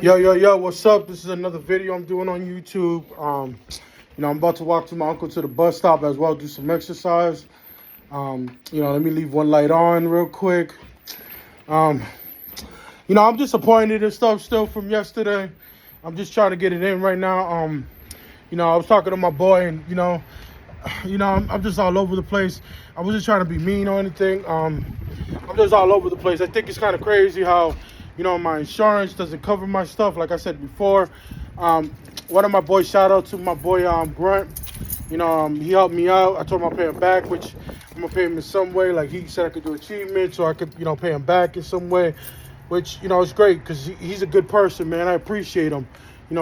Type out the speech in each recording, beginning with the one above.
Yo, what's up? This is another video I'm doing on YouTube. I'm about to walk to my uncle to the bus stop as well, do some exercise. Let me leave one light on real quick. Um, I'm disappointed and stuff still from yesterday. I'm just trying to get it in right now. I was talking to my boy and, I'm just all over the place. I wasn't trying to be mean or anything. I'm just all over the place. I think it's kind of crazy how, my insurance doesn't cover my stuff. Like I said before, one of my boys, shout out to my boy Grunt. He helped me out. I told him I'll pay him back, which I'm gonna pay him in some way. Like he said I could do achievement, so I could, pay him back in some way, which, it's great because he's a good person, man. I appreciate him.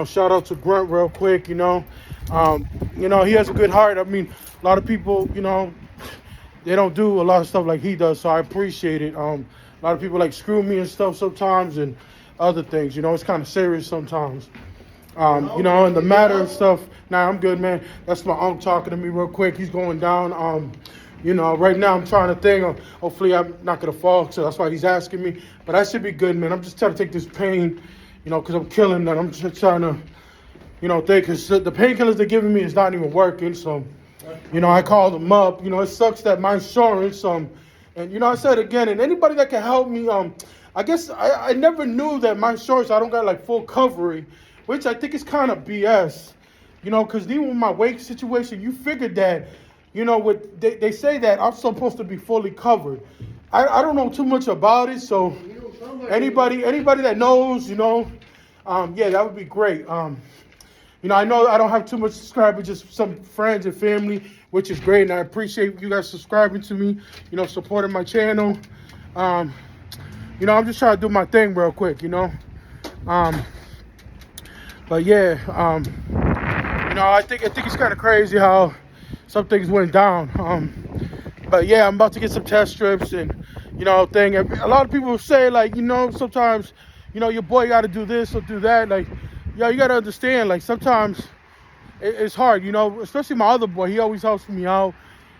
Shout out to Grunt real quick, he has a good heart. I mean, a lot of people, they don't do a lot of stuff like he does, so I appreciate it. A lot of people like screw me and stuff sometimes and other things, it's kind of serious sometimes. And the matter and stuff, I'm good, man. That's my uncle talking to me real quick. He's going down. Right now I'm trying to think. Hopefully I'm not going to fall, so that's why he's asking me. But I should be good, man. I'm just trying to take this pain, because I'm killing that. I'm just trying to, think, because the painkillers they're giving me is not even working. So, I called them up. It sucks that my insurance, and I said again, and anybody that can help me, I guess I never knew that my insurance, I don't got like full coverage, which I think is kind of BS, because even with my wake situation, you figured that, they say that I'm supposed to be fully covered. I don't know too much about it, so anybody that knows, that would be great. I know I don't have too much subscribers, just some friends and family, which is great, and I appreciate you guys subscribing to me, supporting my channel. I'm just trying to do my thing real quick, But yeah, I think it's kind of crazy how some things went down. But yeah, I'm about to get some test strips and, thing. A lot of people say like, sometimes, your boy got to do this or do that. Like, you got to understand, like sometimes it's hard, especially my other boy. He always helps me out.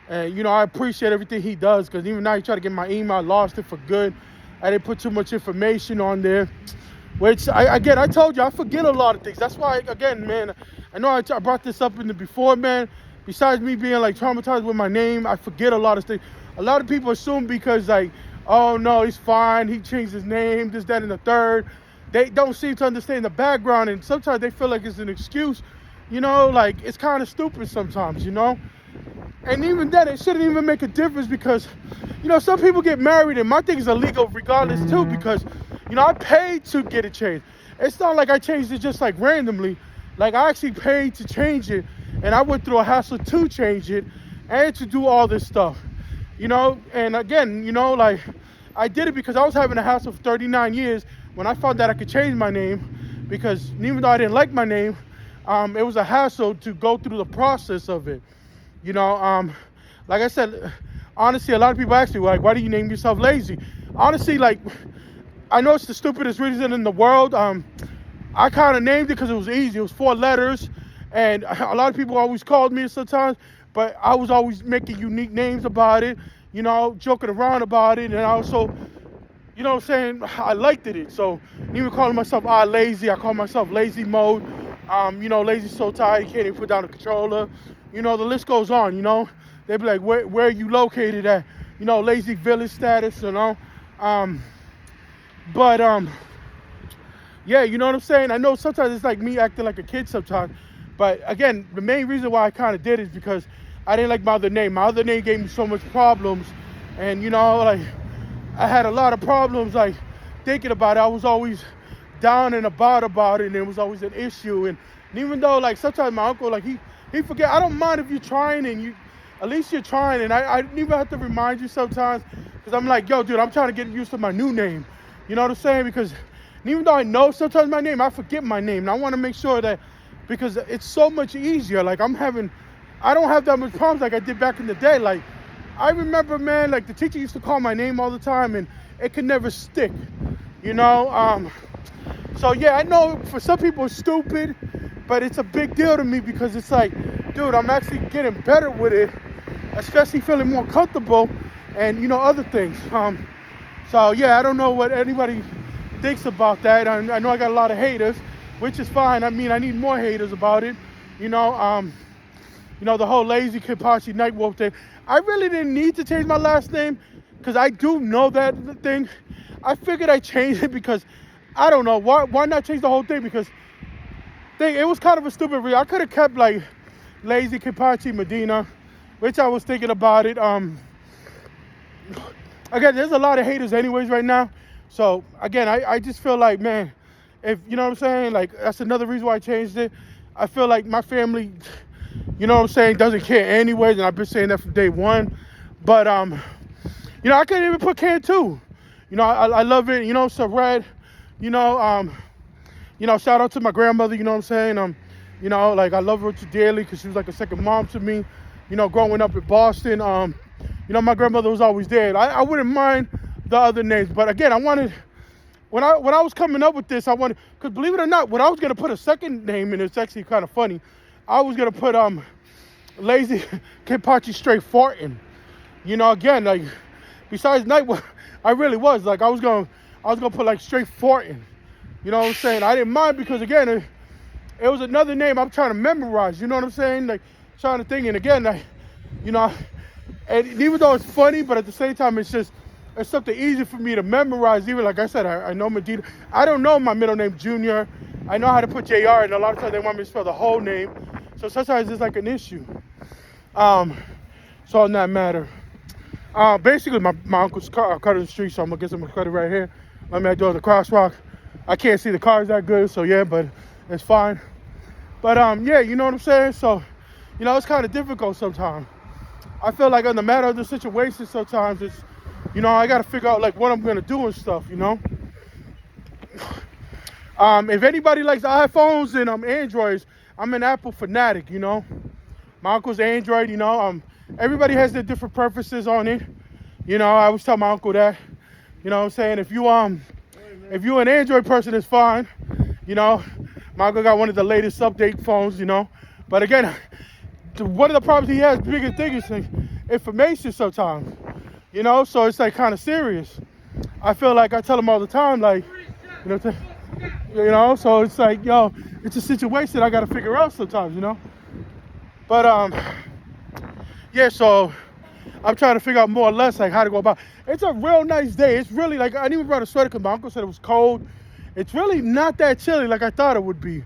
And, I appreciate everything he does because even now he tried to get my email. I lost it for good. I didn't put too much information on there. Which, I told you, I forget a lot of things. That's why, again, man, I know I brought this up in the before, man. Besides me being, like, traumatized with my name, I forget a lot of things. A lot of people assume because, like, oh, no, he's fine. He changed his name, this, that, and the third. They don't seem to understand the background, and sometimes they feel like it's an excuse. Like, it's kind of stupid sometimes, And even then, it shouldn't even make a difference because, some people get married, and my thing is illegal regardless, too, because I paid to get it changed. It's not like I changed it just like randomly. Like I actually paid to change it, and I went through a hassle to change it and to do all this stuff. And again, like I did it because I was having a hassle for 39 years when I found that I could change my name, because even though I didn't like my name, it was a hassle to go through the process of it. Like I said, honestly, a lot of people ask me, like, why do you name yourself Lazy? Honestly, like, I know it's the stupidest reason in the world. I kind of named it because it was easy. It was 4 letters. And a lot of people always called me sometimes, but I was always making unique names about it, joking around about it. And I also, I liked it. So even calling myself Lazy, I call myself Lazy Mode. Lazy so tired, you can't even put down a controller. The list goes on, They'd be like, where are you located at? Lazy village status, But, yeah, you know what I'm saying? I know sometimes it's like me acting like a kid sometimes. But, again, the main reason why I kind of did it is because I didn't like my other name. My other name gave me so much problems. And, like, I had a lot of problems, like, thinking about it. I was always down and about it, and it was always an issue. And even though, like, sometimes my uncle, like, he forget. I don't mind if you're trying and at least you're trying. And I even have to remind you sometimes because I'm like, yo, dude, I'm trying to get used to my new name. You know what I'm saying? Because even though I know sometimes my name, I forget my name. And I want to make sure that, because it's so much easier. Like I don't have that much problems like I did back in the day. Like I remember, man, like the teacher used to call my name all the time and it could never stick, So yeah, I know for some people it's stupid, but it's a big deal to me because it's like, dude, I'm actually getting better with it, especially feeling more comfortable and, other things. So yeah, I don't know what anybody thinks about that. I know I got a lot of haters, which is fine. I mean, I need more haters about it. The whole Lazy Kipachi Nightwolf thing. I really didn't need to change my last name because I do know that thing. I figured I changed it because I don't know why not change the whole thing, because it was kind of a stupid reason. I could have kept like Lazy Kipachi Medina, which I was thinking about it. Again, there's a lot of haters anyways right now. So again, I just feel like, man, if you know what I'm saying, like that's another reason why I changed it. I feel like my family, you know what I'm saying, doesn't care anyways, and I've been saying that from day one. But I couldn't even put Can 2. I love it. So Red. Shout out to my grandmother. You know what I'm saying. Like I love her dearly because she was like a second mom to me. Growing up in Boston. My grandmother was always there. I wouldn't mind the other names, but again, I wanted, when I was coming up with this, I wanted, because believe it or not, when I was gonna put a second name in, it's actually kind of funny. I was gonna put Lazy Kipachi Straight Farting. Again, like besides Night, I really was like I was gonna put like Straight Farting. You know what I'm saying? I didn't mind because again, it was another name I'm trying to memorize. You know what I'm saying? Like trying to think, and again, and even though it's funny, but at the same time, it's something easy for me to memorize. Even like I said, I know Medina. I don't know my middle name, Junior. I know how to put JR, and a lot of times they want me to spell the whole name. So sometimes it's like an issue. So on that matter, basically my uncle's car cutting the street, so I'm gonna cut it right here. I do the crosswalk. I can't see the cars that good, so yeah, but it's fine. But yeah, you know what I'm saying. So it's kind of difficult sometimes. I feel like on the matter of the situation, sometimes it's, I got to figure out like what I'm going to do and stuff, If anybody likes iPhones and Androids, I'm an Apple fanatic, My uncle's Android, everybody has their different preferences on it. I always tell my uncle that, what I'm saying, if you're an Android person, it's fine. My uncle got one of the latest update phones, But again, one of the problems he has, the biggest thing is like information sometimes, so it's like kind of serious. I feel like I tell him all the time, like, so it's like, it's a situation I got to figure out sometimes, But, yeah, so I'm trying to figure out more or less like how to go about. It's a real nice day. It's really like, I didn't even brought a sweater because my uncle said it was cold. It's really not that chilly like I thought it would be.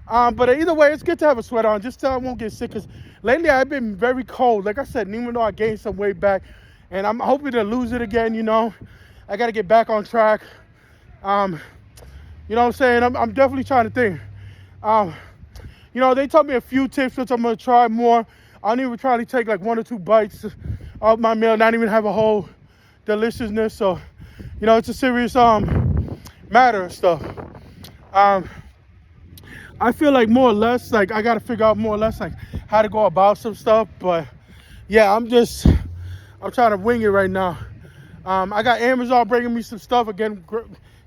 But either way, it's good to have a sweater on just so I won't get sick. Because lately I've been very cold. Like I said, and even though I gained some weight back, and I'm hoping to lose it again, I got to get back on track. You know what I'm saying? I'm definitely trying to think. They taught me a few tips, which I'm going to try more. I'll even try to take like 1 or 2 bites of my meal, not even have a whole deliciousness. So, it's a serious matter and stuff. I feel like more or less, like I got to figure out more or less like how to go about some stuff. But yeah, I'm trying to wing it right now. I got Amazon bringing me some stuff again,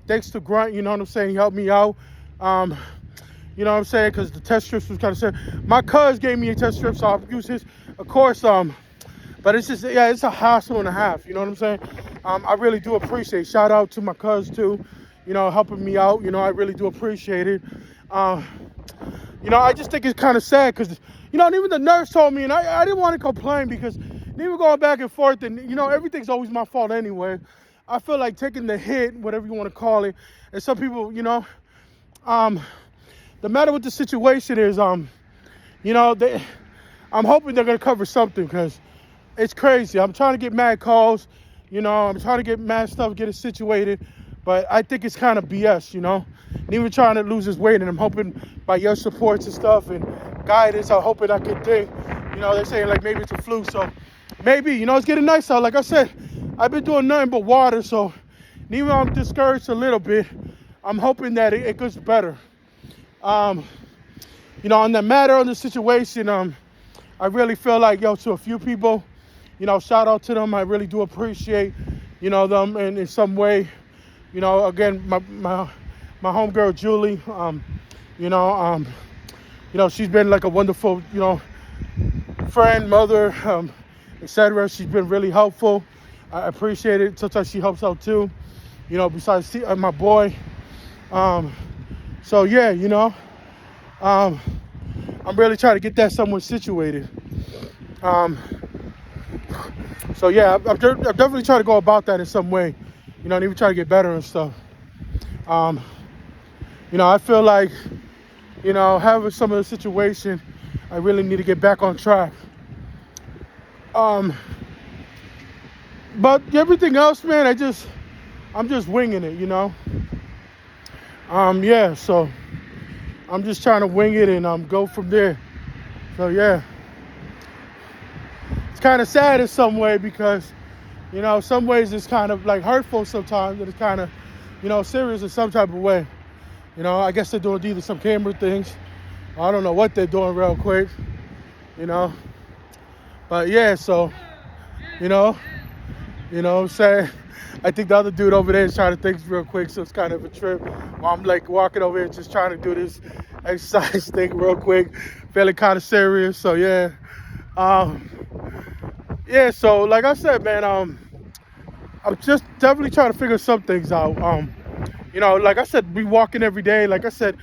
thanks to Grunt, you know what I'm saying? He helped me out. You know what I'm saying? Because the test strips was kind of sad. My cuz gave me a test strip, so I'll use his, of course. But it's just, yeah, it's a hassle and a half. You know what I'm saying? I really do appreciate. Shout out to my cuz too, helping me out. I really do appreciate it. I just think it's kind of sad because, even the nurse told me, and I didn't want to complain because they were going back and forth, and everything's always my fault anyway. I feel like taking the hit, whatever you want to call it, and some people, the matter with the situation is, I'm hoping they're gonna cover something because it's crazy. I'm trying to get mad calls, I'm trying to get mad stuff, get it situated, but I think it's kind of BS, And even trying to lose his weight, and I'm hoping by your supports and stuff and guidance, I'm hoping I can think. They're saying like maybe it's a fluke, so maybe, it's getting nice out. Like I said, I've been doing nothing but water, so even though I'm discouraged a little bit, I'm hoping that it gets better. On the matter of the situation, I really feel like, to a few people, shout out to them. I really do appreciate, them in some way. Again, my homegirl, Julie, she's been like a wonderful, friend, mother, etc. She's been really helpful. I appreciate it. Sometimes she helps out too. Besides my boy, Um, so yeah, um, I'm really trying to get that somewhat situated. Um, so yeah, I'm definitely trying to go about that in some way, and even try to get better and stuff. Um, I feel like, having some of the situation, I really need to get back on track. But everything else, man, I'm just winging it, Yeah, so I'm just trying to wing it and go from there. So yeah, it's kind of sad in some way because, some ways it's kind of like hurtful sometimes, and it's kind of, serious in some type of way. I guess they're doing either some camera things. I don't know what they're doing real quick, But yeah, so, what I'm saying? I think the other dude over there is trying to think real quick, so it's kind of a trip. While I'm like walking over here just trying to do this exercise thing real quick, feeling kind of serious. So yeah. Yeah, so like I said, man, I'm just definitely trying to figure some things out. Like I said, be walking every day. Like I said,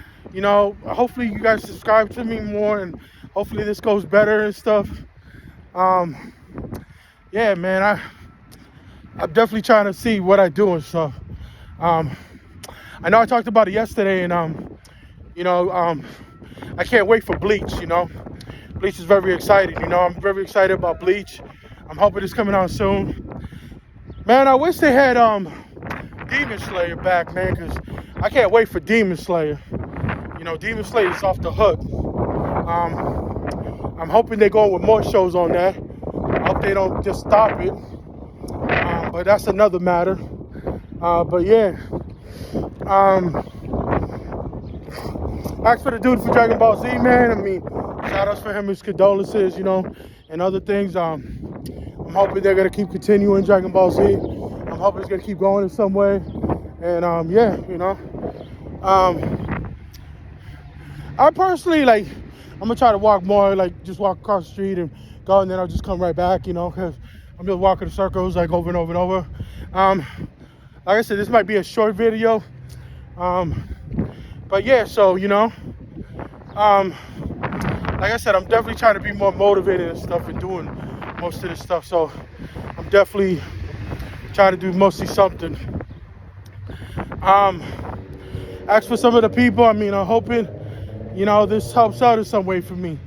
hopefully you guys subscribe to me more, and hopefully this goes better and stuff. Yeah, man, I'm definitely trying to see what I do and stuff. I know I talked about it yesterday, and I can't wait for Bleach. Bleach is very exciting. I'm very excited about Bleach. I'm hoping it's coming out soon. Man, I wish they had Demon Slayer back, man, because I can't wait for Demon Slayer. Demon Slayer is off the hook. I'm hoping they go with more shows on that. I hope they don't just stop it. But that's another matter. But yeah. Thanks for the dude for Dragon Ball Z, man. I mean, shout outs for him, his condolences, and other things. I'm hoping they're gonna keep continuing Dragon Ball Z. I'm hoping it's gonna keep going in some way. And yeah, I personally, like, I'm gonna try to walk more, like just walk across the street and go, and then I'll just come right back, because I'm just walking in circles like over and over and over. Like I said, this might be a short video. But yeah, so, like I said, I'm definitely trying to be more motivated and stuff and doing most of this stuff. So I'm definitely trying to do mostly something. As for some of the people, I'm hoping, this helps out in some way for me,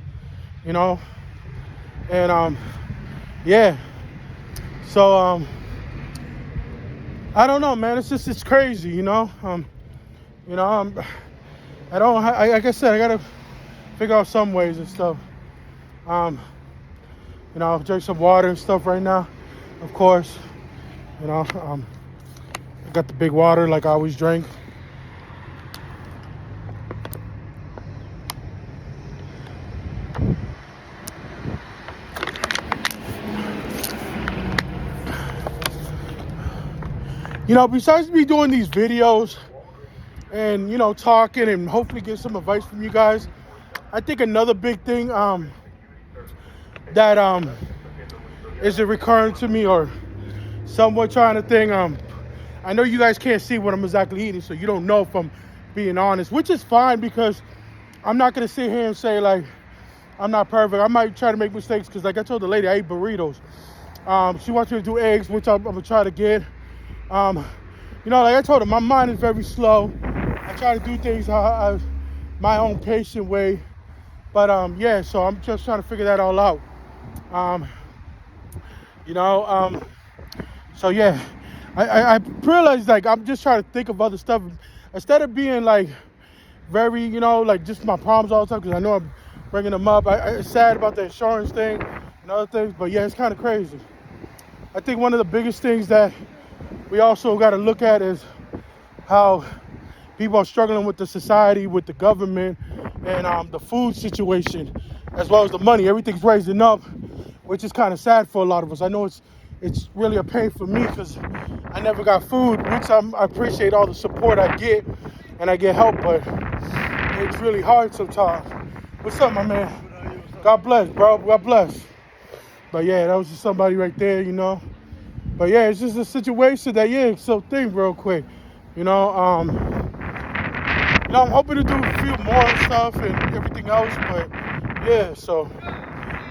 and yeah. So I don't know, man. It's crazy, like I said, I gotta figure out some ways and stuff. Drink some water and stuff right now, of course. I got the big water like I always drink. Besides me doing these videos and, talking and hopefully get some advice from you guys, I think another big thing that is recurring to me or somewhat trying to think, I know you guys can't see what I'm exactly eating, so you don't know if I'm being honest, which is fine because I'm not going to sit here and say, like, I'm not perfect. I might try to make mistakes because, like I told the lady, I eat burritos. She wants me to do eggs, which I'm going to try to get. Like I told her, my mind is very slow. I try to do things my own patient way. But yeah, so I'm just trying to figure that all out. So yeah, I realized, like, I'm just trying to think of other stuff instead of being like very, like just my problems all the time, because I know I'm bringing them up. I'm sad about the insurance thing and other things, but yeah, it's kind of crazy. I think one of the biggest things that we also got to look at is how people are struggling with the society, with the government, and the food situation, as well as the money. Everything's raising up, which is kind of sad for a lot of us. I know it's really a pain for me because I never got food, which I appreciate all the support I get, and I get help, but it's really hard sometimes. What's up, my man? God bless, bro. God bless. But yeah, that was just somebody right there, But yeah, it's just a situation that, yeah, so think real quick, I'm hoping to do a few more stuff and everything else, but yeah, so,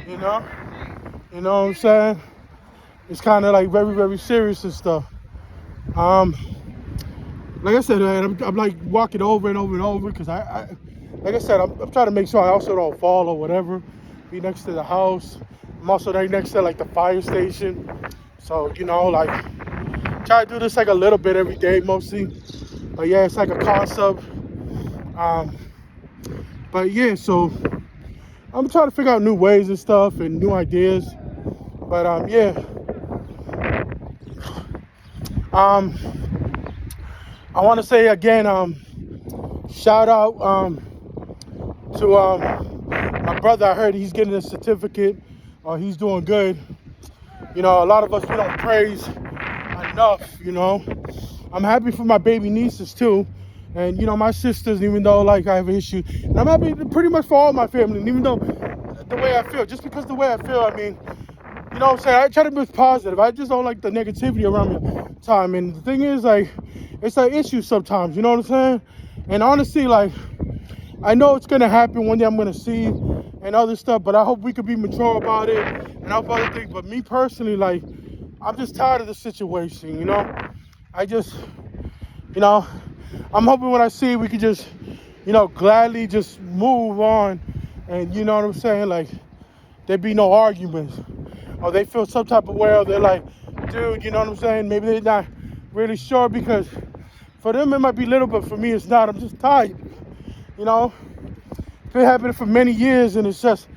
you know, what I'm saying? It's kind of like very, very serious and stuff. Like I said, man, I'm like walking over and over and over because like I said, I'm trying to make sure I also don't fall or whatever. Be next to the house. I'm also right next to like the fire station. So, like try to do this like a little bit every day mostly. But yeah, it's like a concept. But yeah, so I'm trying to figure out new ways and stuff and new ideas. But yeah. I want to say again, shout out to my brother. I heard he's getting a certificate. He's doing good. A lot of us, we don't praise enough, I'm happy for my baby nieces too. And, my sisters, even though like I have an issue. And I'm happy pretty much for all my family. And even though the way I feel, just because the way I feel, I mean, what I'm saying? I try to be positive. I just don't like the negativity around me all the time. And the thing is, like, it's an issue sometimes, you know what I'm saying? And honestly, like, I know it's going to happen one day. I'm going to see and other stuff, but I hope we could be mature about it and help other things. But me personally, like, I'm just tired of the situation, I just, I'm hoping when I see it, we could just, gladly just move on. And you know what I'm saying? Like, there be no arguments. Or they feel some type of way, or they're like, dude, you know what I'm saying? Maybe they're not really sure, because for them it might be little, but for me it's not. I'm just tired. It's been happening for many years, and it's just,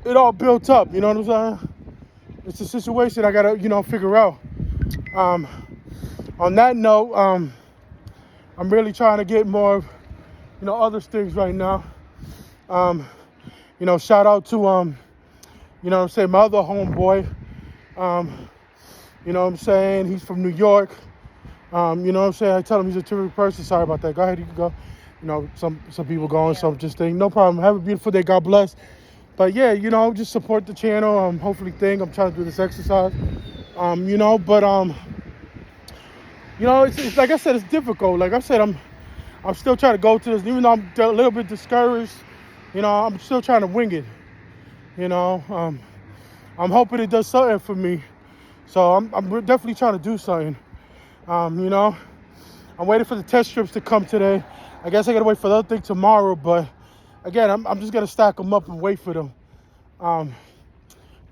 it all built up, you know what I'm saying? It's a situation I gotta, figure out. On that note, I'm really trying to get more of, other things right now. Shout out to, my other homeboy, he's from New York. I tell him he's a terrific person. Sorry about that. Go ahead, you can go. Some people going, so I'm just thinking, no problem. Have a beautiful day. God bless. But yeah, just support the channel. Hopefully I'm trying to do this exercise. It's like I said, it's difficult. Like I said, I'm still trying to go to this, even though I'm a little bit discouraged. I'm still trying to wing it. I'm hoping it does something for me. So I'm definitely trying to do something. I'm waiting for the test strips to come today. I guess I gotta wait for the other thing tomorrow, but again, I'm just gonna stack them up and wait for them. On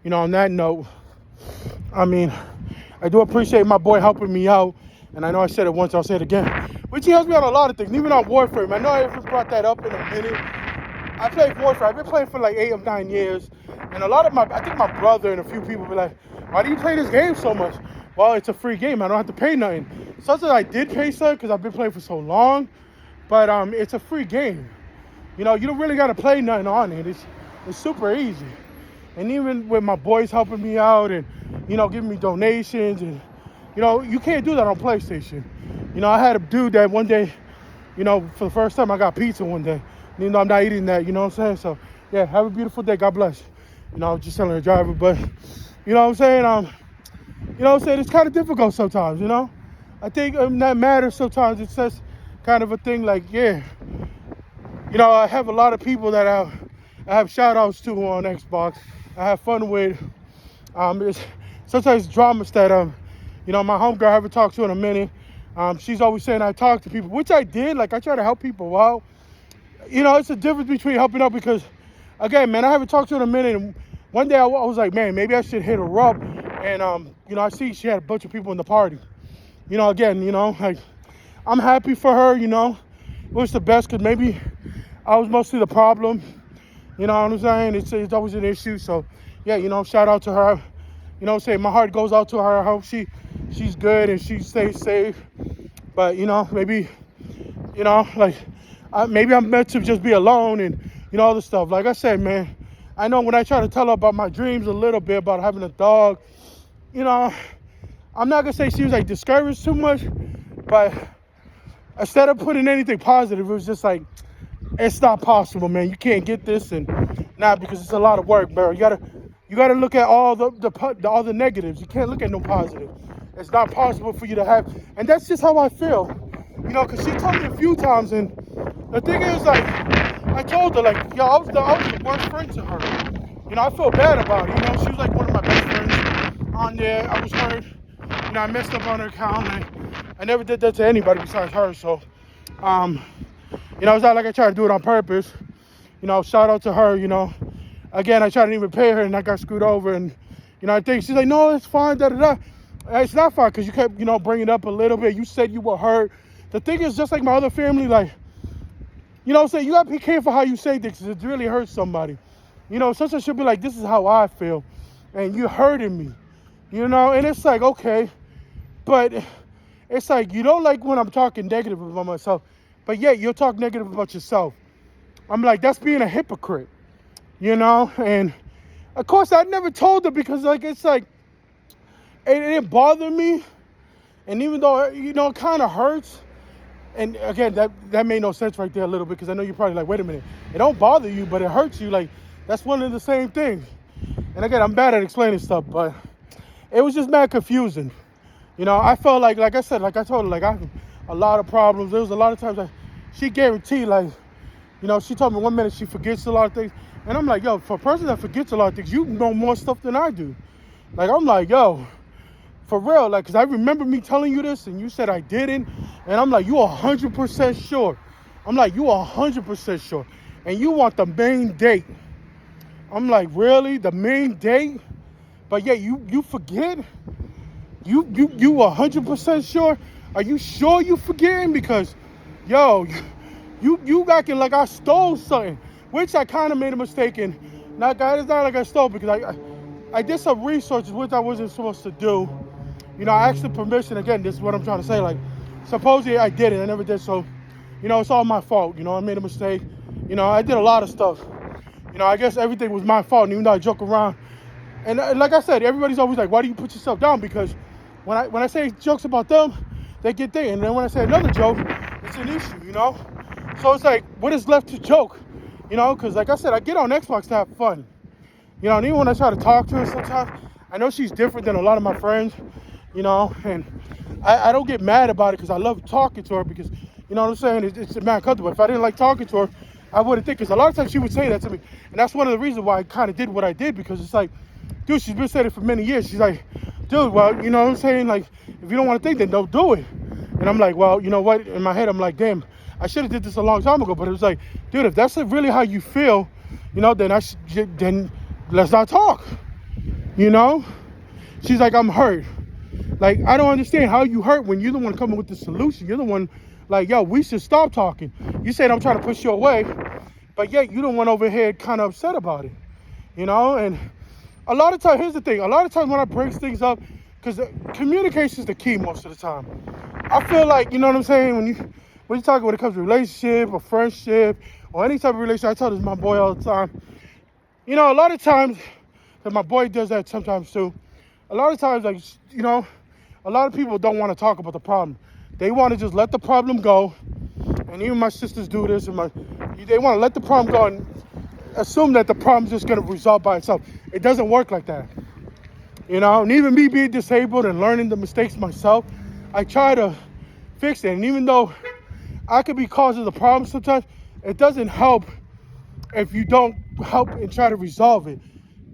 that note, I do appreciate my boy helping me out. And I know I said it once, I'll say it again. Which he helps me out a lot of things, even on Warframe. I know I haven't brought that up in a minute. I played Warframe. I've been playing for like 8 or 9 years. And a lot of I think my brother and a few people be like, why do you play this game so much? Well, it's a free game. I don't have to pay nothing. Sometimes I did pay something because I've been playing for so long. But it's a free game. You don't really got to play nothing on it. It's super easy. And even with my boys helping me out and, giving me donations and, you can't do that on PlayStation. I had a dude that one day, for the first time I got pizza one day. I'm not eating that, you know what I'm saying? So, yeah, have a beautiful day. God bless. I was just telling the driver, but, you know what I'm saying? It's kind of difficult sometimes, I think that matters sometimes. It's just kind of a thing like, yeah. I have a lot of people that I have shout outs to on Xbox. I have fun with. Sometimes dramas that, my homegirl I haven't talked to in a minute. She's always saying I talk to people, which I did. Like, I try to help people out. It's a difference between helping out because, again, man, I haven't talked to her in a minute. And one day I was like, man, maybe I should hit her up. And, I see she had a bunch of people in the party. Again, like, I'm happy for her, it was the best because maybe I was mostly the problem. You know what I'm saying? It's always an issue. So, yeah, shout out to her. My heart goes out to her. I hope she's good and she stays safe. But, maybe, like, maybe I'm meant to just be alone and, all this stuff. Like I said, man, I know when I try to tell her about my dreams a little bit about having a dog, I'm not going to say she was, like, discouraged too much. But instead of putting anything positive, it was just like, it's not possible, man. You can't get this. And because it's a lot of work, bro. You gotta look at all the negatives. You can't look at no positive. It's not possible for you to have. And that's just how I feel. You know, because she told me a few times, and the thing is, like, I told her, like, yo, I was the worst friend to her. You know, I felt bad about it. You know, she was like one of my best friends on there. I was hurt. You know, I messed up on her account, and I never did that to anybody besides her. So, you know, it's not like I tried to do it on purpose. You know, shout out to her, you know. Again, I tried to even pay her, and I got screwed over, and, you know, I think she's like, no, it's fine, da-da-da. It's not fine, because you kept, you know, bringing it up a little bit. You said you were hurt. The thing is, just like my other family, like, you know what I'm saying? You got to be careful how you say things, because it really hurts somebody. You know, such should be like, this is how I feel, and you're hurting me, you know? And it's like, okay, but it's like, you don't like when I'm talking negative about myself, but yet you'll talk negative about yourself. I'm like, that's being a hypocrite, you know? And of course, I never told her, because like, it's like, it didn't bother me. And even though, you know, it kind of hurts. And again, that made no sense right there a little bit, because I know you're probably like, wait a minute, it don't bother you, but it hurts you. Like, that's one of the same things. And again, I'm bad at explaining stuff, but it was just mad confusing. You know, I felt like I said, like I told her, like, I have a lot of problems. There was a lot of times that she guaranteed, like, you know, she told me 1 minute she forgets a lot of things. And I'm like, yo, for a person that forgets a lot of things, you know more stuff than I do. Like, I'm like, yo, for real, like, because I remember me telling you this, and you said I didn't. And I'm like, you 100% sure. I'm like, you 100% sure. And you want the main date. I'm like, really? The main date? But yeah, you forget? You 100% sure? Are you sure you forgetting? Because, yo, you acting like I stole something, which I kind of made a mistake in. It's not like I stole, because I did some research, which I wasn't supposed to do. You know, I asked the permission. Again, this is what I'm trying to say. Like, supposedly I did it. I never did. So, you know, it's all my fault. You know, I made a mistake. You know, I did a lot of stuff. You know, I guess everything was my fault, even though I joke around. And like I said, everybody's always like, why do you put yourself down? Because when I say jokes about them, they get there. And then when I say another joke, it's an issue, you know? So it's like, what is left to joke? You know, because like I said, I get on Xbox to have fun. You know, and even when I try to talk to her sometimes, I know she's different than a lot of my friends, you know, and I don't get mad about it, because I love talking to her, because, you know what I'm saying, it's mad comfortable. If I didn't like talking to her, I wouldn't think, because a lot of times she would say that to me. And that's one of the reasons why I kind of did what I did, because it's like, dude, she's been saying it for many years. She's like, dude, well, you know what I'm saying? Like, if you don't want to think, then don't do it. And I'm like, well, you know what? In my head, I'm like, damn, I should have did this a long time ago. But it was like, dude, if that's really how you feel, you know, then then let's not talk, you know? She's like, I'm hurt. Like, I don't understand how you hurt when you're the one coming with the solution. You're the one, like, yo, we should stop talking. You said I'm trying to push you away, but yet you don't want over here kind of upset about it, you know? And a lot of times, here's the thing. A lot of times when I break things up, because communication is the key most of the time. I feel like, you know what I'm saying, when you talk when it comes to relationship or friendship or any type of relationship, I tell this to my boy all the time. You know, a lot of times, and my boy does that sometimes too, a lot of times, like, you know, a lot of people don't want to talk about the problem. They want to just let the problem go. And even my sisters do this, and they want to let the problem go and assume that the problem's just going to resolve by itself. It doesn't work like that. You know, and even me being disabled and learning the mistakes myself, I try to fix it. And even though I could be causing the problem sometimes, it doesn't help if you don't help and try to resolve it.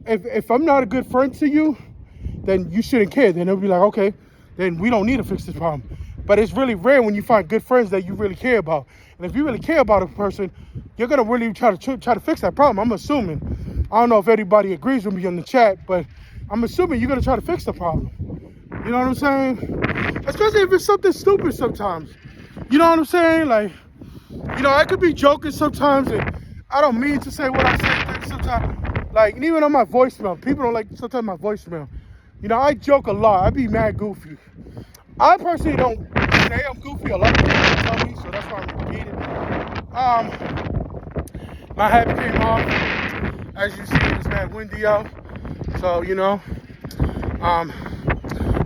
If I'm not a good friend to you, then you shouldn't care. Then it'll be like, okay, then we don't need to fix this problem. But it's really rare when you find good friends that you really care about. And if you really care about a person, you're gonna really try to fix that problem. I'm assuming. I don't know if anybody agrees with me in the chat, but I'm assuming you're gonna try to fix the problem. You know what I'm saying? Especially if it's something stupid sometimes. You know what I'm saying? Like, you know, I could be joking sometimes, and I don't mean to say what I say sometimes. Like, even on my voicemail, people don't like sometimes my voicemail. You know, I joke a lot. I be mad goofy. I personally don't say I'm goofy. A lot of people tell me, so that's why I'm repeating. My hat came off. As you see, it's mad windy out. So, you know.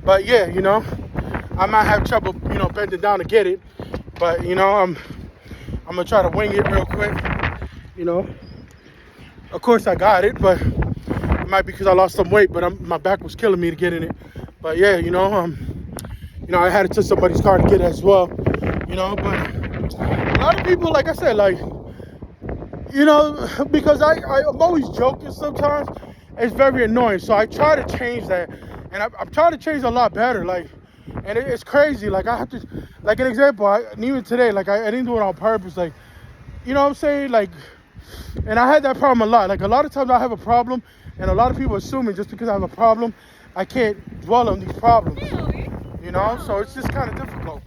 But yeah, you know, I might have trouble, you know, bending down to get it. But, you know, I'm gonna try to wing it real quick. You know. Of course I got it, but it might be because I lost some weight, but my back was killing me to get in it. But yeah, you know, I had to touch somebody's car to get it as well. You you know. But a lot of people, like I said, like, you know, because I'm always joking sometimes. It's very annoying. So I try to change that. And I'm trying to change a lot better. Like, and it's crazy. Like, I have to, like, an example, and even today, like, I didn't do it on purpose. Like, you know what I'm saying? Like, and I had that problem a lot. Like, a lot of times I have a problem, and a lot of people assuming just because I have a problem, I can't dwell on these problems. You know? So it's just kind of difficult.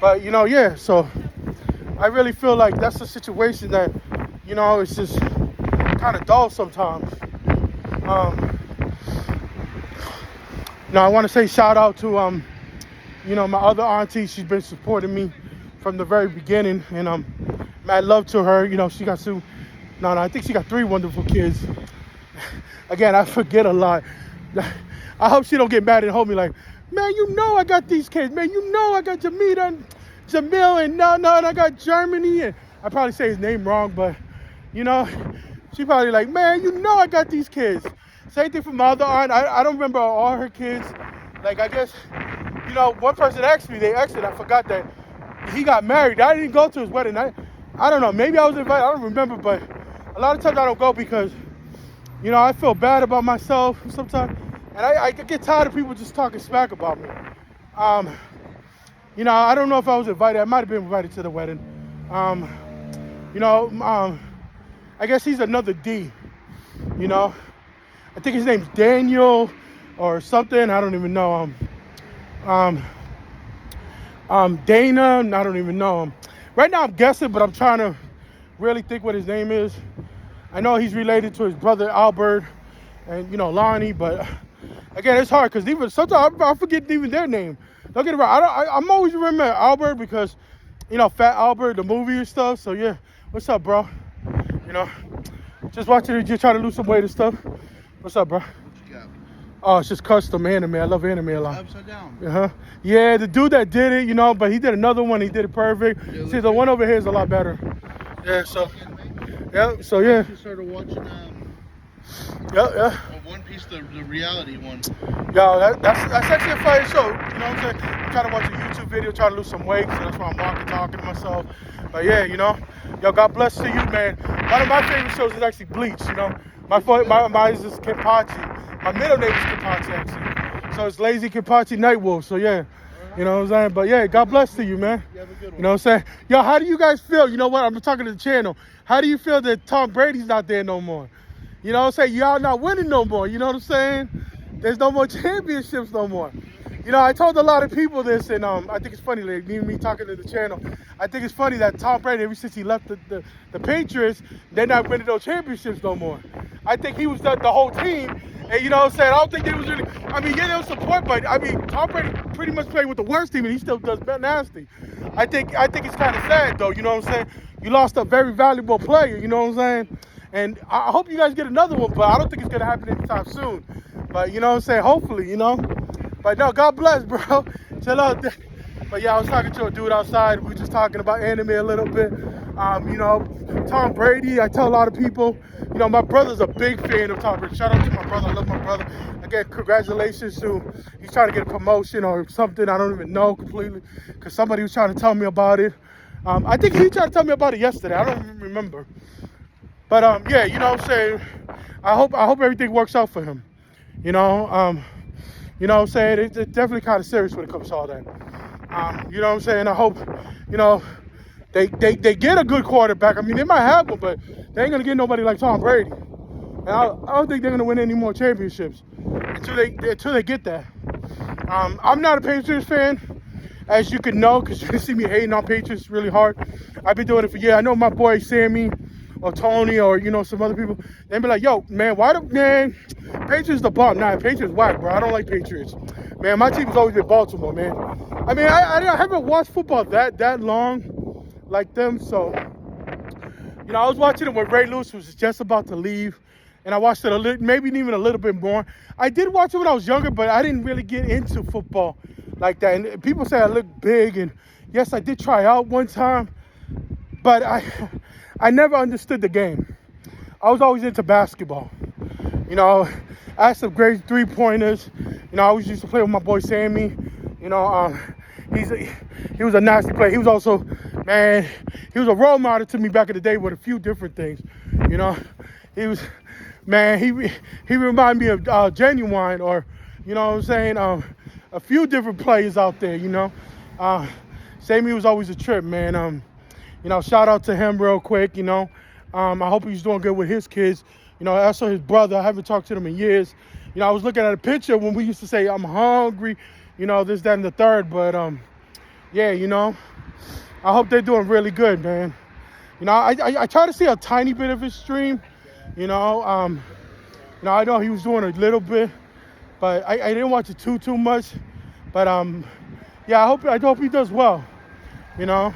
But, you know, yeah, so I really feel like that's a situation that, you know, it's just kind of dull sometimes. Now I want to say shout out to, you know, my other auntie. She's been supporting me from the very beginning, and mad love to her. You know, she got two. No, I think she got 3 wonderful kids. Again, I forget a lot. I hope she don't get mad and hold me like, man, you know I got these kids. Man, you know I got Jamita and Jamil and and I got Germany. And I probably say his name wrong, but, you know, she probably like, man, you know I got these kids. Same thing for my other aunt. I don't remember all her kids. Like, I guess, you know, one person asked me, I forgot that he got married. I didn't go to his wedding. I don't know. Maybe I was invited. I don't remember, but a lot of times I don't go because, you know, I feel bad about myself sometimes. And I get tired of people just talking smack about me. You know, I don't know if I was invited. I might have been invited to the wedding. You know, I guess he's another D, you know. I think his name's Daniel or something. I don't even know. Dana, I don't even know him. Right now I'm guessing, but I'm trying to really think what his name is. I know he's related to his brother Albert and, you know, Lonnie, but again, it's hard because even sometimes I forget even their name. Don't get it wrong. I'm always remember Albert because, you know, Fat Albert, the movie and stuff. So yeah, what's up, bro? You know, just watching it, just trying to lose some weight and stuff. What's up, bro? What you got? Oh, it's just custom anime. I love anime a lot. Upside down. Uh-huh. Yeah, the dude that did it, you know, but he did another one. He did it perfect. Yeah, see, the one over here is a lot better. Yeah, so. Yeah, so yeah. You started watching Yeah. One Piece, the reality one. Yo, that's actually a fire show. You know what I'm saying? I'm trying to watch a YouTube video, trying to lose some weight, so that's why I'm walking, talking to myself. But yeah, you know, yo, God bless to you, man. One of my favorite shows is actually Bleach. You know, my is Kenpachi. My middle name is Kenpachi actually. So it's Lazy Kenpachi Nightwolf. So yeah, you know what I'm saying? But yeah, God bless to you, man. You have a good one. You know what I'm saying? Yo, how do you guys feel? You know what? I'm talking to the channel. How do you feel that Tom Brady's not there no more? You know what I'm saying? Y'all not winning no more. You know what I'm saying? There's no more championships no more. You know, I told a lot of people this, and I think it's funny, like me talking to the channel. I think it's funny that Tom Brady, ever since he left the Patriots, they're not winning no championships no more. I think he was the whole team, and you know what I'm saying? I don't think they was really, I mean, yeah, there was support, but I mean, Tom Brady pretty much played with the worst team, and he still does nasty. I think it's kind of sad, though, you know what I'm saying? You lost a very valuable player, you know what I'm saying? And I hope you guys get another one, but I don't think it's going to happen anytime soon. But, you know what I'm saying? Hopefully, you know? But, no, God bless, bro. Chill out there. But, yeah, I was talking to a dude outside. We were just talking about anime a little bit. You know, Tom Brady, I tell a lot of people, you know, my brother's a big fan of Tom Brady. Shout out to my brother. I love my brother. Again, congratulations to, he's trying to get a promotion or something. I don't even know completely because somebody was trying to tell me about it. I think he tried to tell me about it yesterday. I don't even remember. But yeah, you know what I'm saying? I hope everything works out for him. You know what I'm saying? It's definitely kind of serious when it comes to all that. You know what I'm saying? I hope, you know, they get a good quarterback. I mean, they might have one, but they ain't gonna get nobody like Tom Brady. And I don't think they're gonna win any more championships until they get that. I'm not a Patriots fan, as you can know, because you can see me hating on Patriots really hard. I've been doing it for years. I know my boy Sammy or Tony or, you know, some other people, they be like, yo, man, Patriots the bomb. Nah, Patriots whack, bro. I don't like Patriots. Man, my team's always been Baltimore, man. I mean, I haven't watched football that long like them, so, you know, I was watching it when Ray Lewis was just about to leave, and I watched it maybe even a little bit more. I did watch it when I was younger, but I didn't really get into football like that, and people say I look big, and yes, I did try out one time, but I never understood the game. I was always into basketball. You know, I had some great three-pointers. You know, I always used to play with my boy Sammy. You know, he was a nasty player. He was also, man, he was a role model to me back in the day with a few different things. You know, he was, man, he reminded me of Genuine, or, you know what I'm saying, a few different players out there, you know. Sammy was always a trip, man. You know, shout out to him real quick, you know. I hope he's doing good with his kids. You know, also his brother, I haven't talked to them in years. You know, I was looking at a picture when we used to say, I'm hungry, you know, this, that, and the third. But, yeah, you know, I hope they're doing really good, man. You know, I try to see a tiny bit of his stream, you know. You know, I know he was doing a little bit, but I didn't watch it too much. But, yeah, I hope he does well, you know.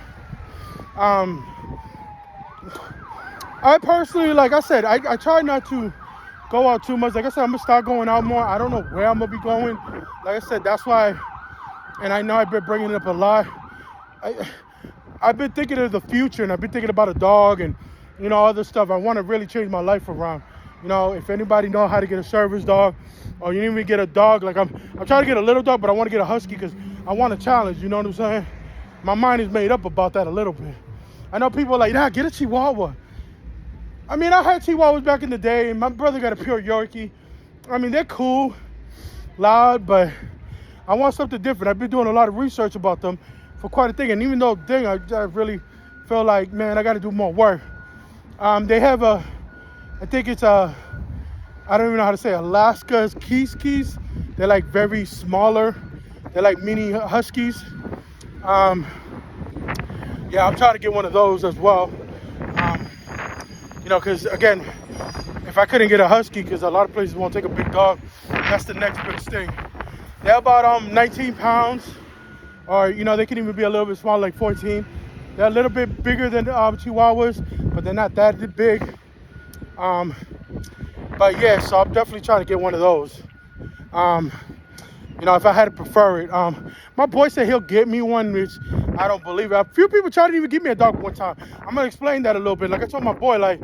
I personally, like I said, I try not to go out too much. Like I said, I'm going to start going out more. I don't know where I'm going to be going. Like I said, that's why, and I know I've been bringing it up a lot. I've been thinking of the future, and I've been thinking about a dog and, you know, other stuff. I want to really change my life around. You know, if anybody know how to get a service dog, or you need me to get a dog, like I'm trying to get a little dog, but I want to get a husky because I want a challenge, you know what I'm saying? My mind is made up about that a little bit. I know people are like, nah, get a Chihuahua. I mean, I had Chihuahuas back in the day, and my brother got a pure Yorkie. I mean, they're cool, loud, but I want something different. I've been doing a lot of research about them for quite a thing, and even though, dang, I really feel like, man, I got to do more work. They have I think it's I don't even know how to say, Alaska's Kiskis. They're like very smaller. They're like mini Huskies. Yeah, I'm trying to get one of those as well. You know, because again, if I couldn't get a Husky, because a lot of places won't take a big dog, that's the next biggest thing. They're about 19 pounds, or, you know, they can even be a little bit smaller, like 14. They're a little bit bigger than Chihuahuas, but they're not that big. But yeah, so I'm definitely trying to get one of those. You know, if I had to prefer it. My boy said he'll get me one, which I don't believe it. A few people tried to even give me a dog one time. I'm going to explain that a little bit. Like I told my boy, like,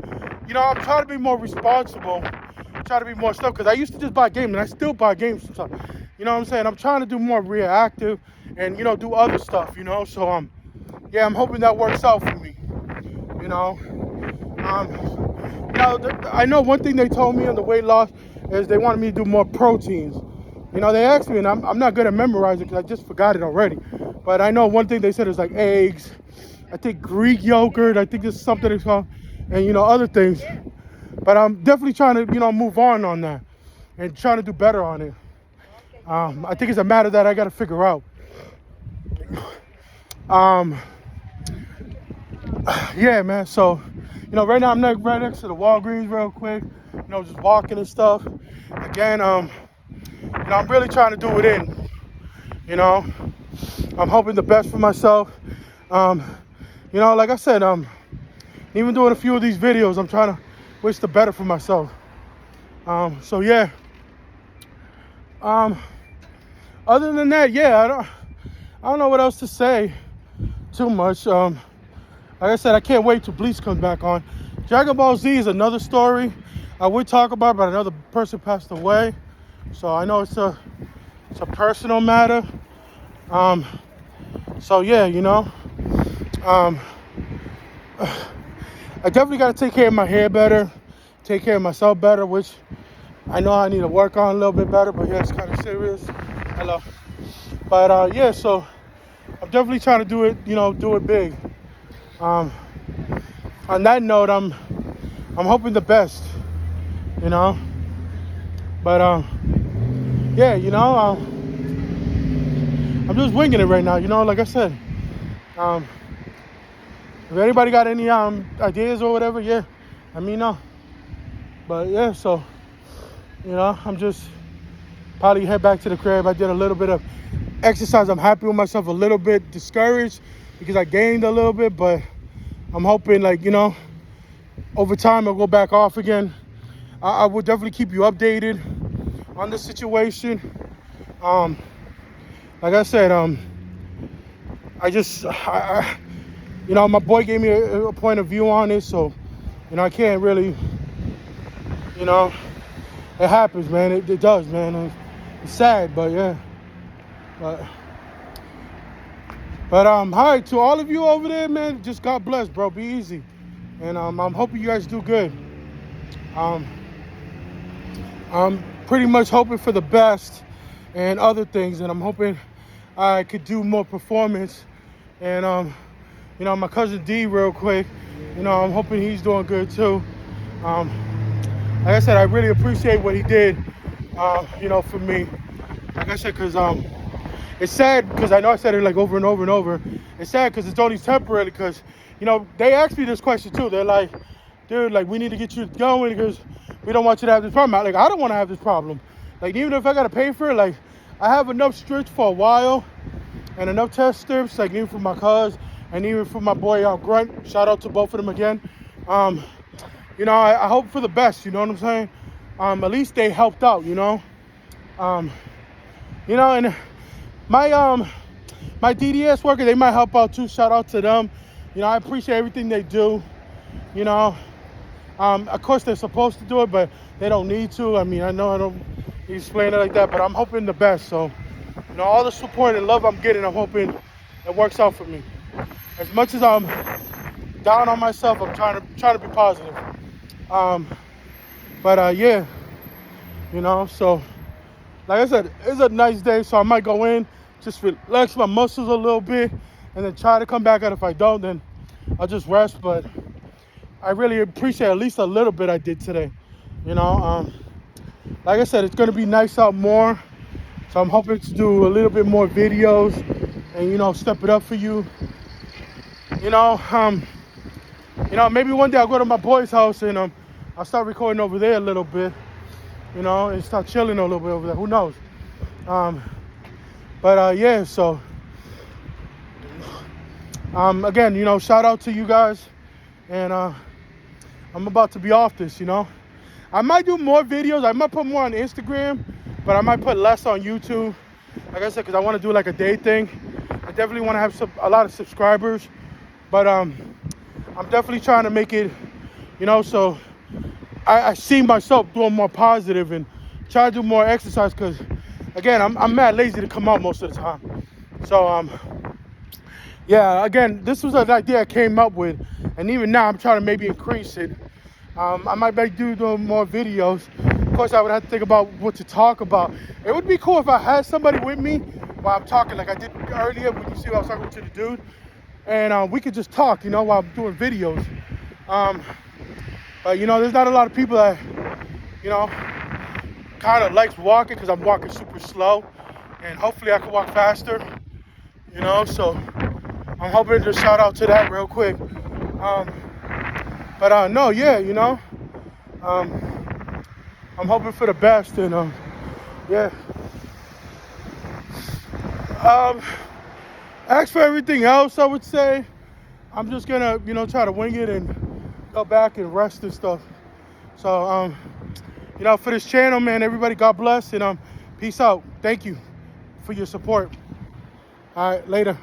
you know, I'm trying to be more responsible, trying to be more stuff, because I used to just buy games, and I still buy games sometimes. You know what I'm saying? I'm trying to do more reactive and, you know, do other stuff, you know? So, yeah, I'm hoping that works out for me, you know? You know, I know one thing they told me on the weight loss is they wanted me to do more proteins. You know, they asked me, and I'm not good at memorizing because I just forgot it already. But I know one thing they said is like eggs, I think Greek yogurt, I think this is something it's called, and, you know, other things. But I'm definitely trying to, you know, move on that and trying to do better on it. I think it's a matter that I got to figure out. Yeah, man, so, you know, right now I'm right next to the Walgreens real quick, you know, just walking and stuff. Again, you know, I'm really trying to do it in, you know. I'm hoping the best for myself. You know, like I said, even doing a few of these videos, I'm trying to wish the better for myself. So yeah. Other than that, yeah, I don't know what else to say too much. Like I said, I can't wait till Bleach comes back on. Dragon Ball Z is another story I would talk about, but another person passed away. So I know it's a personal matter. So yeah, you know, I definitely got to take care of my hair better, take care of myself better, which I know I need to work on a little bit better, but yeah, it's kind of serious. Hello. But yeah, so I'm definitely trying to do it, you know, do it big. On that note, I'm hoping the best, you know. But yeah, you know, I'm just winging it right now, you know, like I said. If anybody got any ideas or whatever, yeah, let me know. But yeah, so, you know, I'm just probably head back to the crib. I did a little bit of exercise. I'm happy with myself, a little bit discouraged because I gained a little bit, but I'm hoping, like, you know, over time I'll go back off again. I will definitely keep you updated on the situation. Like I said, you know, my boy gave me a point of view on it, so, you know, I can't really, you know, it happens, man. It does, man. It's sad, but yeah. But But hi to all of you over there, man. Just God bless, bro. Be easy, and I'm hoping you guys do good. Um, I'm pretty much hoping for the best and other things, and I'm hoping I could do more performance. And my cousin D, real quick, I'm hoping he's doing good too. Um, like I said, I really appreciate what he did, for me. Like I said, because it's sad because I know I said it like over and over and over. It's sad because it's only temporary because, they asked me this question too. They're like, dude, like, we need to get you going because we don't want you to have this problem. Like, I don't want to have this problem. Like, even if I got to pay for it, like, I have enough strips for a while and enough test strips, like, even for my cuz and even for my boy Grunt. Shout out to both of them again. I hope for the best, you know what I'm saying? At least they helped out, and my DDS worker, they might help out too. Shout out to them. I appreciate everything they do. Of course they're supposed to do it, but they don't need to. I mean, I know I don't need to explain it like that, but I'm hoping the best. So, all the support and love I'm getting, I'm hoping it works out for me. As much as I'm down on myself, I'm trying to be positive. So like I said, it's a nice day, so I might go in, just relax my muscles a little bit, and then try to come back out. If I don't, then I'll just rest. But I really appreciate at least a little bit I did today. Like I said, it's gonna be nice out more, so I'm hoping to do a little bit more videos and step it up for you. Maybe one day I'll go to my boy's house and I'll start recording over there a little bit, and start chilling a little bit over there. Who knows? So again, shout out to you guys, and I'm about to be off this. I might do more videos. I might put more on Instagram, but I might put less on YouTube. Like I said, because I want to do like a day thing. I definitely want to have a lot of subscribers, but I'm definitely trying to make it, so I see myself doing more positive and try to do more exercise because, again, I'm mad lazy to come out most of the time. So, again, this was an idea I came up with, and even now I'm trying to maybe increase it. I might be doing more videos. Of course, I would have to think about what to talk about. It would be cool if I had somebody with me while I'm talking, like I did earlier when you see I was talking to the dude. And we could just talk, while I'm doing videos. But, there's not a lot of people that, kind of likes walking because I'm walking super slow. And hopefully I can walk faster, So I'm hoping to shout out to that real quick. I'm hoping for the best. And, as for everything else, I would say I'm just gonna, try to wing it and go back and rest and stuff. So, for this channel, man, everybody, God bless, and peace out. Thank you for your support. All right, later.